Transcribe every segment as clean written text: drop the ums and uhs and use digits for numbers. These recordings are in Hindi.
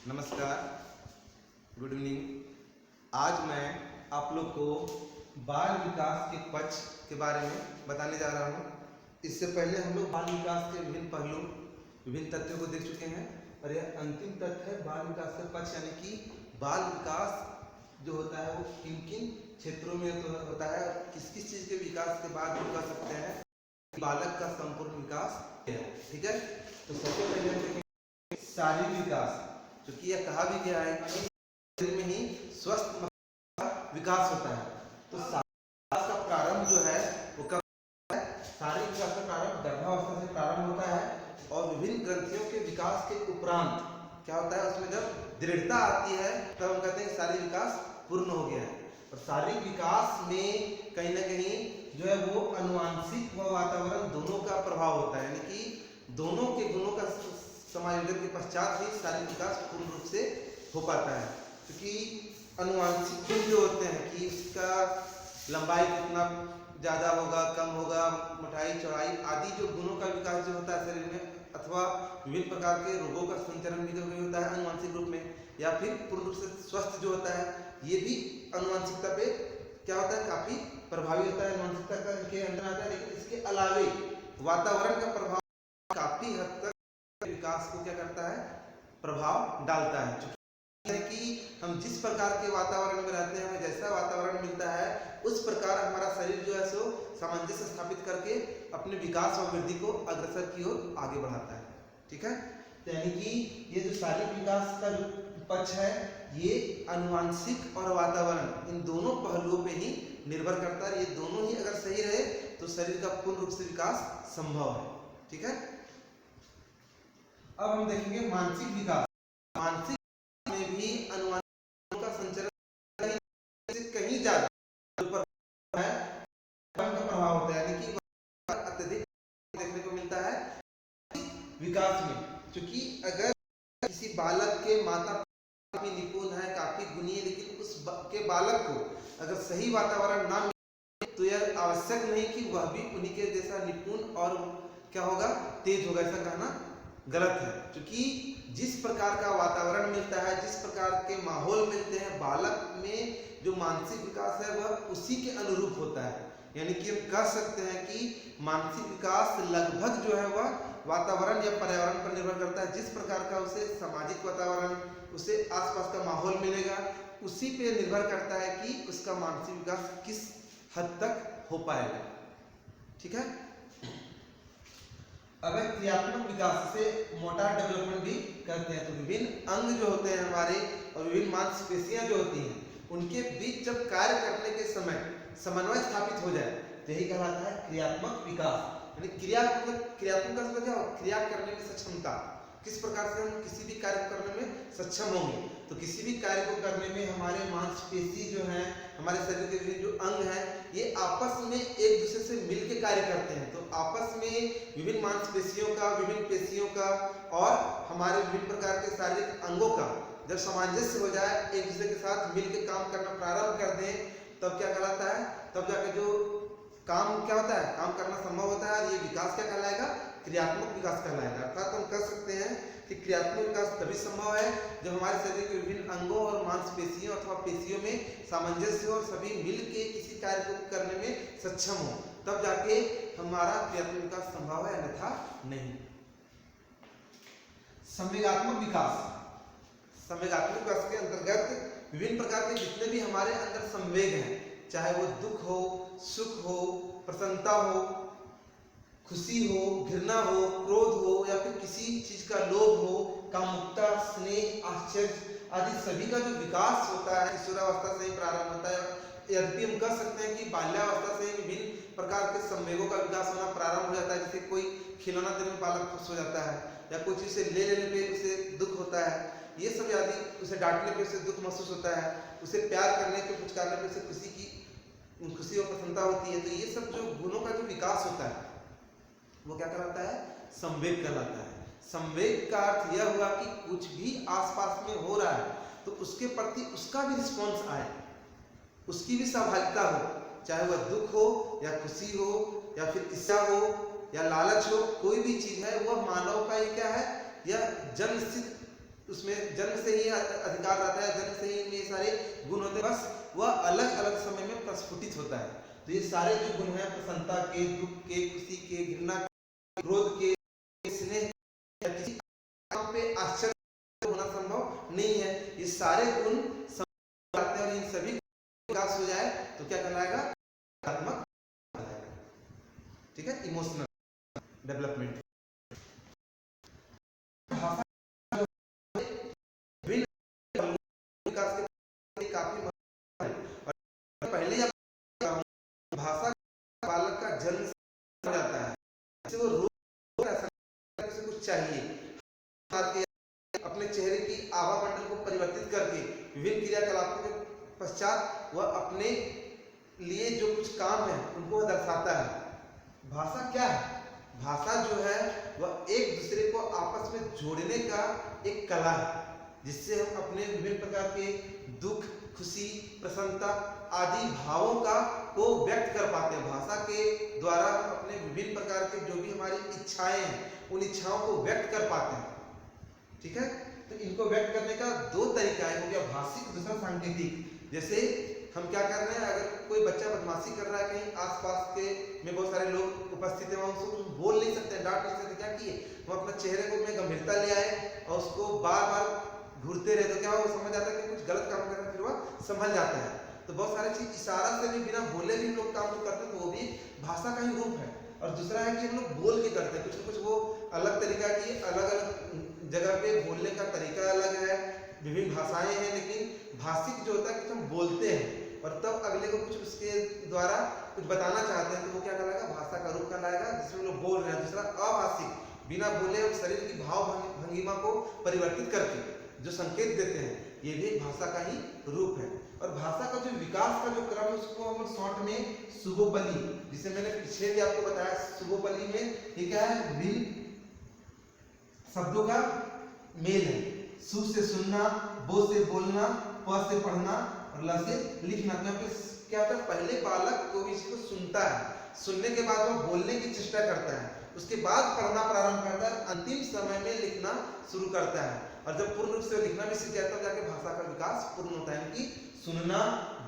नमस्कार, गुड इवनिंग। आज मैं आप लोग को बाल विकास के पक्ष के बारे में बताने जा रहा हूँ। इससे पहले हम लोग बाल विकास के विभिन्न पहलू, विभिन्न तथ्यों को देख चुके हैं और यह अंतिम तथ्य है बाल विकास का पक्ष, यानी कि बाल विकास जो होता है वो किन किन क्षेत्रों में होता है और किस किस चीज़ के विकास के बाद हम कह सकते हैं बालक का संपूर्ण विकास है। ठीक है, तो सबसे पहले हम देखेंगे शारीरिक विकास, जो कि यह कहा भी गया है कि शरीर में ही स्वस्थ विकास होता है। तो शारीरिक विकास का प्रारंभ जो है वो कब होता है? शारीरिक विकास का प्रारंभ गर्भावस्था से प्रारंभ होता है और विभिन्न ग्रंथियों के विकास के उपरांत क्या होता है, उसमें जब दृढ़ता आती है तब हम कहते हैं शारीरिक विकास पूर्ण हो गया है। और शारीरिक विकास में कहीं ना कहीं जो है वो अनुवांशिक व वातावरण दोनों का प्रभाव होता है, यानी कि दोनों के गुणों का समायोजन के पश्चात ही शारीरिक विकास पूर्ण रूप से हो पाता है। क्योंकि अनुवांशिक गुण जो होते हैं कि इसका लंबाई कितना ज़्यादा होगा, कम होगा, मोटाई चौड़ाई आदि जो गुणों का विकास जो होता है शरीर में, अथवा विभिन्न प्रकार के रोगों का संचरण भी कभी होता है अनुवांशिक रूप में, या फिर पूर्ण रूप से स्वस्थ जो होता है ये भी अनुवांशिकता पे क्या होता है, काफ़ी प्रभावी होता है, अनुवांशिकता के अंदर आता है। लेकिन इसके अलावे वातावरण का प्रभाव काफ़ी हद तक विकास को क्या करता है, प्रभाव डालता है। कि हम जिस प्रकार के वातावरण में रहते हैं, हमें जैसा वातावरण मिलता है उस प्रकार हमारा शरीर जो है सो सामंजस्य स्थापित करके अपने विकास और वृद्धि को अग्रसर की ओर आगे बढ़ाता है। ठीक है, तो यानी कि ये जो शारीरिक विकास का जो पक्ष है ये अनुवांशिक और वातावरण इन दोनों पहलुओं पे ही निर्भर करता है। ये दोनों ही अगर सही रहे तो शरीर का पूर्ण रूप से विकास संभव है। ठीक है, अब हम देखेंगे मानसिक विकास। मानसिक में भी अनुवांशिक का संचरण कहीं ज्यादा है, का प्रभाव होता है, यानी कि अत्यधिक देखने को मिलता है विकास में। क्योंकि अगर किसी बालक के माता काफी निपुण है, काफी गुणी है, लेकिन उस के बालक को अगर सही वातावरण ना मिले तो यह आवश्यक नहीं कि वह भी उन्हीं के जैसा निपुण और क्या होगा, तेज होगा, ऐसा कहना गलत है। क्योंकि जिस प्रकार का वातावरण मिलता है, जिस प्रकार के माहौल मिलते हैं, बालक में जो मानसिक विकास है वह उसी के अनुरूप होता है। यानी कि हम कह सकते हैं कि मानसिक विकास लगभग जो है वह वातावरण या पर्यावरण पर निर्भर करता है। जिस प्रकार का उसे सामाजिक वातावरण, उसे आसपास का माहौल मिलेगा, उसी पे निर्भर करता है कि उसका मानसिक विकास किस हद तक हो पाएगा। ठीक है, अगर क्रियात्मक विकास से मोटर डेवलपमेंट भी करते हैं, तो विभिन्न अंग जो होते हैं हमारे और विभिन्न मांसपेशियां जो होती हैं उनके बीच जब कार्य करने के समय समन्वय स्थापित हो जाए तो यही कहलाता है क्रियात्मक विकास। यानी क्रियात्मक का क्या हो, क्रिया करने की सक्षमता, किस प्रकार से हम किसी भी कार्य को करने में सक्षम होंगे। तो किसी भी कार्य को करने में हमारे मांसपेशी जो हैं, हमारे शरीर के विभिन्न जो अंग हैं, ये आपस में एक दूसरे से मिलकर कार्य करते हैं। तो आपस में विभिन्न मांसपेशियों का, विभिन्न पेशियों का और हमारे विभिन्न प्रकार के शारीरिक अंगों का जब सामंजस्य हो जाए, एक दूसरे के साथ मिलकर काम करना प्रारंभ कर दें, तब क्या कहलाता है, तब जाके जो काम क्या होता है, काम करना संभव होता है। ये विकास क्या कहलाएगा, क्रियात्मक विकास कहलाएगा। अर्थात हम कह सकते हैं कि क्रियात्मक विकास तभी संभव है जब हमारे शरीर के विभिन्न अंगों और मांसपेशियों अथवा पेशियों में सामंजस्य और सभी मिलके किसी कार्य को करने में सक्षम हो, तब जाके हमारा क्रियात्मक विकास संभव है, अन्यथा नहीं। संवेगात्मक विकास। संवेगात्मक विकास के अंतर्गत विभिन्न प्रकार के जितने भी हमारे अंदर संवेग हैं, चाहे वो दुख हो, सुख हो, प्रसन्नता हो, खुशी हो, घृणा हो, क्रोध हो, या फिर किसी चीज का लोभ हो, कामुकता, स्नेह, आश्चर्य आदि सभी का जो विकास होता है किशोरावस्था से ही प्रारंभ होता है। यद्यपि हम कह सकते हैं कि बाल्यावस्था से विभिन्न प्रकार के संवेगों का विकास होना प्रारंभ हो जाता है। जैसे कोई खिलौना देने में बालक खुश हो जाता है, या कोई चीज से ले लेने पे उसे दुख होता है, ये सब आदि, उसे डांटने पे उसे दुख महसूस होता है, उसे प्यार करने पे, पुचकारने पे उसे खुशी और प्रसन्नता होती है। तो ये सब जो गुणों का जो विकास होता है वो क्या कहलाता है, संवेग कहलाता है। संवेग का अर्थ यह हुआ कि कुछ भी आसपास में हो रहा है तो उसके प्रति उसका भी रिस्पॉन्स आए, उसकी भी सहभागिता हो, चाहे वह दुख हो या खुशी हो या फिर ईर्ष्या हो या लालच हो, कोई भी चीज है वह मानव का ये क्या है, यह जन्मसिद्ध उसमें जन्म से ही अधिकार रहता है, जन्म से ही इनमें ये सारे गुण होते हैं, बस वह अलग अलग समय में प्रस्फुटित होता है। तो ये सारे जो गुण हैं, प्रसन्नता के, दुख के, खुशी के, घृणा के, क्रोध के, स्नेह, किसी काम पे आश्चर्य होना संभव नहीं है, ये सारे गुण आते हैं और इन सभी विकास हो जाए तो क्या कहलाएगा? सकारात्मक, ठीक है, इमोशनल डेवलपमेंट। विकास के काफी पहले भाषा बालक का जन्म से जाता है, वो रोज ऐसा कुछ चाहिए, अपने चेहरे की आभा मंडल को परिवर्तित करके विभिन्न क्रियाकलापों के पश्चात वह अपने लिए जो कुछ काम है उनको दर्शाता है। भाषा क्या है? भाषा जो है वह एक दूसरे को आपस में जोड़ने का एक कला है, जिससे हम अपने विभिन्न प्रकार के दुख, खुशी, प्रसन्नता आदि भावों को व्यक्त कर पाते हैं। भाषा के द्वारा हम अपने विभिन्न प्रकार के जो भी हमारी इच्छाएं हैं उन इच्छाओं को व्यक्त कर पाते हैं, ठीक है। तो इनको व्यक्त करने का दो तरीका है, हो गया भाषिक, दूसरा सांकेतिक। जैसे हम क्या कर रहे हैं, अगर कोई बच्चा बदमाशी कर रहा है, कहीं आसपास के में बहुत सारे लोग उपस्थित हैं, उसको कुछ बोल नहीं सकते, डांट नहीं सकते, क्या किए हम अपने चेहरे को में गंभीरता ले आए और उसको बार बार घूरते रहे, तो क्या वो समझ आता है कि कुछ गलत काम कर रहा है, फिर वह संभल जाता है। तो बहुत सारी चीज इशारा से भी, बिना बोले भी लोग काम करते हैं, तो वो भी भाषा का ही रूप है। और दूसरा है कि हम लोग बोल के करते हैं, कुछ न कुछ वो अलग तरीका की, अलग अलग जगह पे बोलने का तरीका अलग है, विभिन्न भाषाएं हैं, लेकिन भाषिक जो होता है कि हम बोलते हैं और तब अगले को कुछ उसके द्वारा कुछ बताना चाहते हैं, तो वो क्या कहलाएगा? भाषा का रूप कहलाएगा, जिसमें लोग बोल रहे हैं। दूसरा अभाषिक, बिना बोले और शरीर की भाव भंगिमा को परिवर्तित करके जो संकेत देते हैं, ये भी एक भाषा का ही रूप है। और भाषा का जो विकास का जो क्रम है उसको हम शॉर्ट में सुबोपली, जिसे मैंने पिछले भी आपको बताया, सुबोपली में ये क्या है? विभिन्न शब्दों का मेल है। सु से सुनना, बो से बोलना, प से पढ़ना और ल से लिखना। यहाँ पे क्या होता है? पहले बालक को भी इसको सुनता है, सुनने के बाद वह बोलने की चेष्टा करता है, उसके बाद पढ़ना प्रारंभ करता है, अंतिम समय में लिखना शुरू करता है। और जब पूर्ण रूप से लिखना भी सीख जाता है, जाके भाषा का विकास पूर्ण होता है। कि सुनना,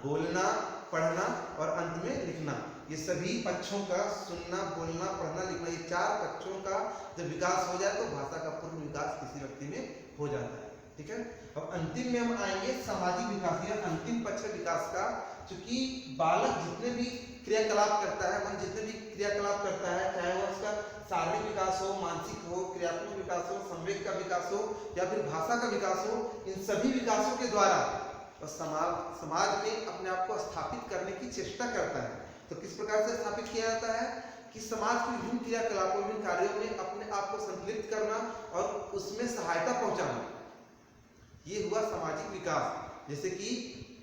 बोलना, पढ़ना और अंत में लिखना, ये सभी पक्षों का, सुनना, बोलना, पढ़ना, लिखना, ये चार पक्षों का जब विकास हो जाए तो भाषा का पूर्ण विकास किसी व्यक्ति में हो जाता है, ठीक है। अब अंतिम में हम आएंगे सामाजिक विकास, या अंतिम पक्ष विकास का। क्योंकि बालक जितने भी क्रियाकलाप करता है, मन जितने भी क्रियाकलाप करता है, चाहे वो उसका शारीरिक विकास हो, मानसिक हो, क्रियात्मक विकास हो, संवेग का विकास हो या फिर भाषा का विकास हो, इन सभी विकासों के द्वारा समाज में अपने आप को स्थापित करने की चेष्टा करता है। तो किस प्रकार से स्थापित किया जाता है? कि समाज के विभिन्न क्रियाकलापों, विभिन्न कार्यों में अपने आप को संतुलित करना और उसमें सहायता पहुंचाना, ये हुआ सामाजिक विकास। जैसे कि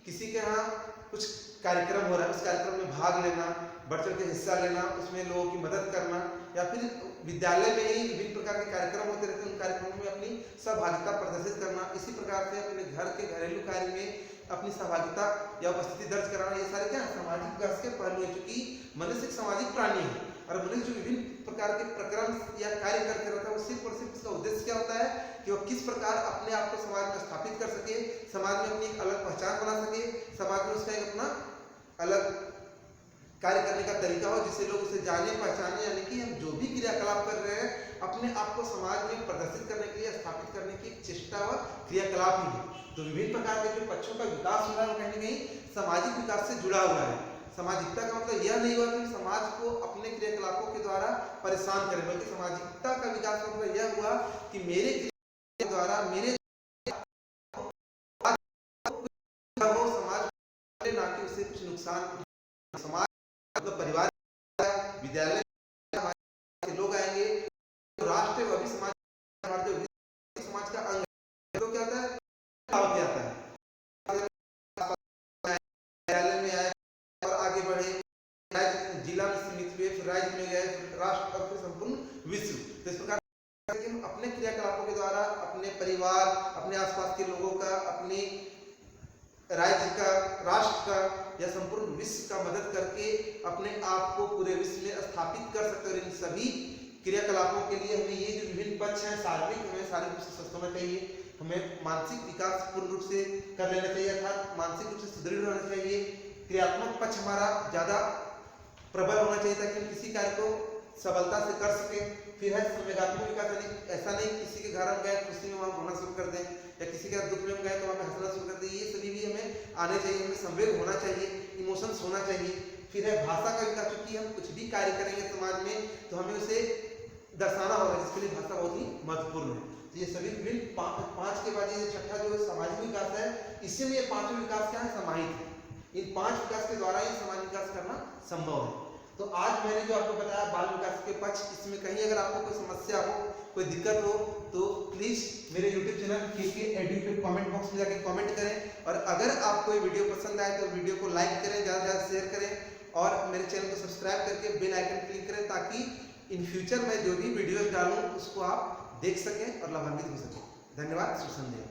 किसी के यहाँ कुछ कार्यक्रम हो रहा है, उस कार्यक्रम में भाग लेना, बढ़ चढ़ के हिस्सा लेना, उसमें लोगों की मदद करना, या फिर विद्यालय में ही विभिन्न प्रकार के कार्यक्रम होते रहते हैं, उन कार्यक्रमों में अपनी सहभागिता प्रदर्शित करना। इसी प्रकार से अपने घर के घरेलू कार्य में अपनी सहभागिता या उपस्थिति दर्ज कराना, ये सारे क्या है? सामाजिक विकास के पहलू है। क्योंकि मनुष्य एक सामाजिक प्राणी है और मनुष्य जो विभिन्न प्रकार के प्रक्रम या कार्य करते रहता है, वो सिर्फ और सिर्फ उसका उद्देश्य क्या होता है? कि वो किस प्रकार अपने आप को समाज में स्थापित कर सके, समाज में अपनी एक अलग पहचान बना सके, समाज में उसका एक अपना अलग कार्य करने का तरीका हो, जिससे लोग उसे जाने पहचाने। यानी कि हम जो भी क्रियाकलाप कर रहे हैं, अपने आप को समाज में प्रदर्शित करने के लिए, स्थापित करने की चेष्टा व क्रियाकलाप ही है। तो विभिन्न प्रकार के जो पक्षों का विकास हो रहा है, वो कहीं न कहीं सामाजिक विकास से जुड़ा हुआ है। सामाजिकता का मतलब यह नहीं हुआ कि समाज को अपने क्रियाकलापों के द्वारा परेशान करें, बल्कि सामाजिकता का विकास का मतलब यह हुआ कि मेरे क्रिया द्वारा मेरे समाज, ना कि उससे कुछ नुकसान। समाज मतलब परिवार, विद्यालय के लोग आएंगे, तो राष्ट्र वह भी समाज का अंग है। तो क्या होता है? आता है विद्यालय में आए और आगे बढ़े, जिला में सीमित हुए, फिर राज्य में गए, राष्ट्र और फिर संपूर्ण विश्व। तो इस प्रकार हम अपने क्रियाकलापों के द्वारा अपने परिवार, अपने आसपास के लोगों का, अपने राज्य का, राष्ट्र का या संपूर्ण विश्व का मदद करके अपने आप को पूरे विश्व में स्थापित कर सकते हैं। और इन सभी क्रियाकलापों के लिए हमें ये जो विभिन्न पक्ष हैं, शारीरिक, हमें शारीरिक रूप से स्वस्थ होना चाहिए, हमें मानसिक विकास पूर्ण रूप से कर लेना चाहिए, अर्थात मानसिक रूप से सुदृढ़ होना चाहिए। क्रियात्मक पक्ष हमारा ज़्यादा प्रबल होना चाहिए ताकि हम किसी कार्य को सबलता से कर सके। फिर है संवेगात्मक विकास, यानी ऐसा नहीं किसी के घर हम गए खुशी में वहाँ रोना शुरू कर दें, या किसी के दुख में हम गए तो वहाँ पे हंसना शुरू कर दें, ये सभी भी हमें आने चाहिए। हमें संवेग होना चाहिए, इमोशंस होना चाहिए। फिर है भाषा का विकास, क्योंकि हम कुछ भी कार्य करेंगे समाज में तो हमें उसे दर्शाना होगा, जिसके लिए भाषा बहुत ही महत्वपूर्ण है। तो ये सभी विभिन्न पांच के बाद ये छठा जो सामाजिक विकास है, इसी में ये पांचों विकास क्या है, समाहित है। इन पांच विकास के द्वारा ही समाज विकास करना संभव है। तो आज मैंने जो आपको बताया बाल विकास के पक्ष, इसमें कहीं अगर आपको कोई समस्या हो, कोई दिक्कत हो तो प्लीज मेरे YouTube चैनल KK Edu पे कमेंट बॉक्स में जाके कमेंट करें। और अगर आपको ये वीडियो पसंद आए तो वीडियो को लाइक करें, ज़्यादा से ज़्यादा शेयर करें और मेरे चैनल को सब्सक्राइब करके बेल आइकन क्लिक करें, ताकि इन फ्यूचर में जो भी वीडियोस डालूं उसको आप देख सकें और लाभान्वित हो सकें। धन्यवाद। शुभ संध्या।